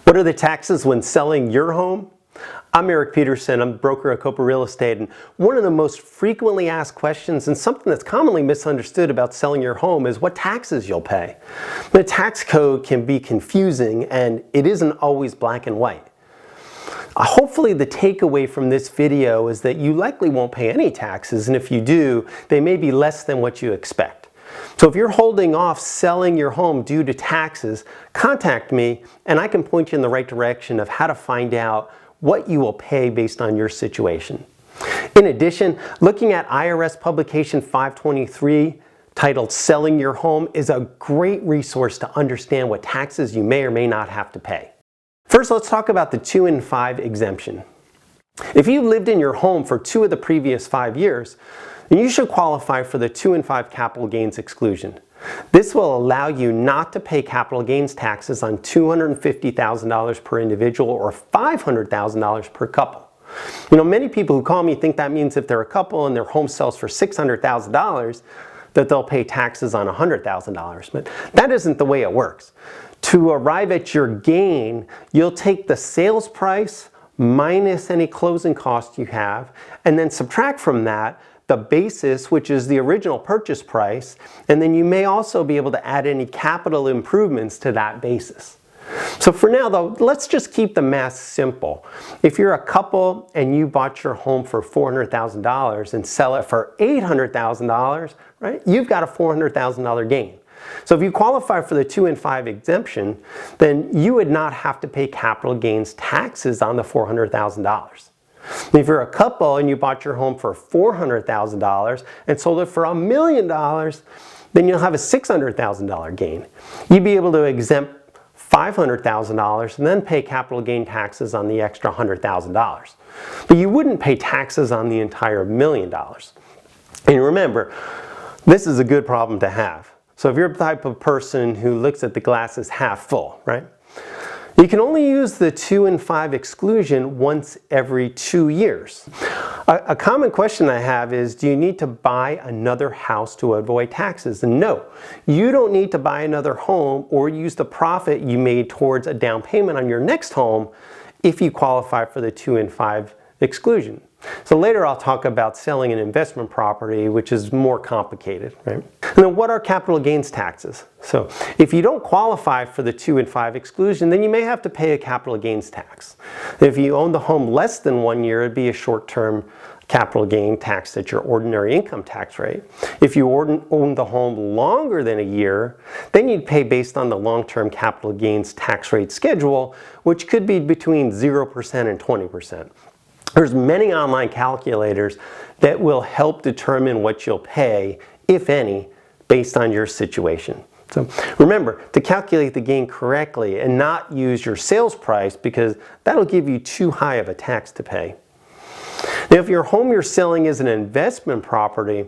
What are the taxes when selling your home? I'm Eric Peterson. I'm a broker at Kopa Real Estate, and one of the most frequently asked questions and something that's commonly misunderstood about selling your home is what taxes you'll pay. The tax code can be confusing and it isn't always black and white. Hopefully the takeaway from this video is that you likely won't pay any taxes, and if you do, they may be less than what you expect. So if you're holding off selling your home due to taxes, contact me and I can point you in the right direction of how to find out what you will pay based on your situation. In addition, looking at IRS Publication 523 titled Selling Your Home is a great resource to understand what taxes you may or may not have to pay. First, let's talk about the 2 and 5 exemption. If you lived in your home for 2 of the previous 5 years, then you should qualify for the 2 and 5 capital gains exclusion. This will allow you not to pay capital gains taxes on $250,000 per individual or $500,000 per couple. You know, many people who call me think that means if they're a couple and their home sells for $600,000 that they'll pay taxes on $100,000, but that isn't the way it works. To arrive at your gain, you'll take the sales price minus any closing costs you have, and then subtract from that the basis, which is the original purchase price, and then you may also be able to add any capital improvements to that basis. So for now though, let's just keep the math simple. If you're a couple and you bought your home for $400,000 and sell it for $800,000, right? You've got a $400,000 gain. So if you qualify for the 2 and 5 exemption, then you would not have to pay capital gains taxes on the $400,000. If you're a couple and you bought your home for $400,000 and sold it for $1 million, then you'll have a $600,000 gain. You'd be able to exempt $500,000 and then pay capital gain taxes on the extra $100,000. But you wouldn't pay taxes on the entire $1 million. And remember, this is a good problem to have. So if you're the type of person who looks at the glass as half full, right? You can only use the 2 and 5 exclusion once every 2 years. A common question I have is, do you need to buy another house to avoid taxes? And no, you don't need to buy another home or use the profit you made towards a down payment on your next home if you qualify for the 2 and 5 exclusion. So later I'll talk about selling an investment property, which is more complicated, right? And then what are capital gains taxes? So if you don't qualify for the 2 and 5 exclusion, then you may have to pay a capital gains tax. If you own the home less than 1 year, it'd be a short-term capital gain tax at your ordinary income tax rate. If you own the home longer than a year, then you'd pay based on the long-term capital gains tax rate schedule, which could be between 0% and 20%. There's many online calculators that will help determine what you'll pay, if any, based on your situation. So remember to calculate the gain correctly and not use your sales price, because that'll give you too high of a tax to pay. Now, if your home you're selling is an investment property,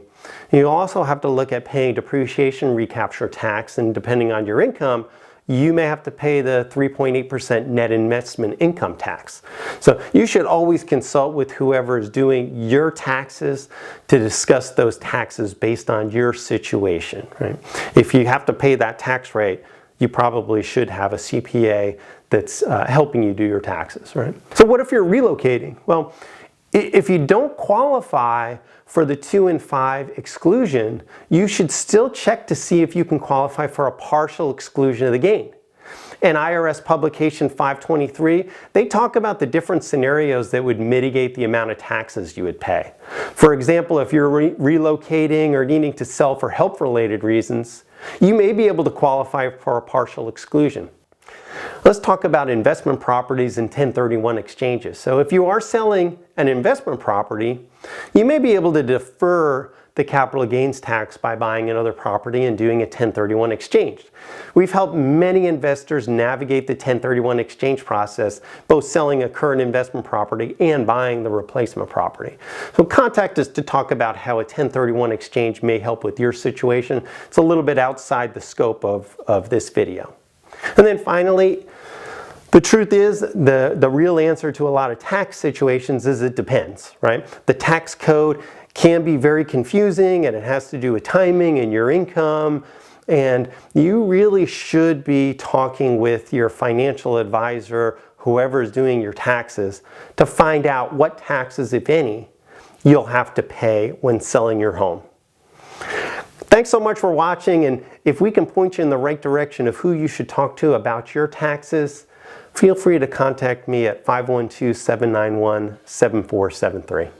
you also have to look at paying depreciation recapture tax, and depending on your income, you may have to pay the 3.8% net investment income tax. So you should always consult with whoever is doing your taxes to discuss those taxes based on your situation, right? If you have to pay that tax rate, you probably should have a CPA that's helping you do your taxes, right? So what if you're relocating? Well, if you don't qualify for the 2 and 5 exclusion, you should still check to see if you can qualify for a partial exclusion of the gain. In IRS Publication 523, they talk about the different scenarios that would mitigate the amount of taxes you would pay. For example, if you're relocating or needing to sell for health-related reasons, you may be able to qualify for a partial exclusion. Let's talk about investment properties and 1031 exchanges. So if you are selling an investment property, you may be able to defer the capital gains tax by buying another property and doing a 1031 exchange. We've helped many investors navigate the 1031 exchange process, both selling a current investment property and buying the replacement property. So contact us to talk about how a 1031 exchange may help with your situation. It's a little bit outside the scope of this video. And then finally, the truth is, the real answer to a lot of tax situations is it depends, right? The tax code can be very confusing, and it has to do with timing and your income And you really should be talking with your financial advisor, whoever is doing your taxes, to find out what taxes, if any, you'll have to pay when selling your home. Thanks so much for watching, and if we can point you in the right direction of who you should talk to about your taxes, feel free to contact me at 512-791-7473.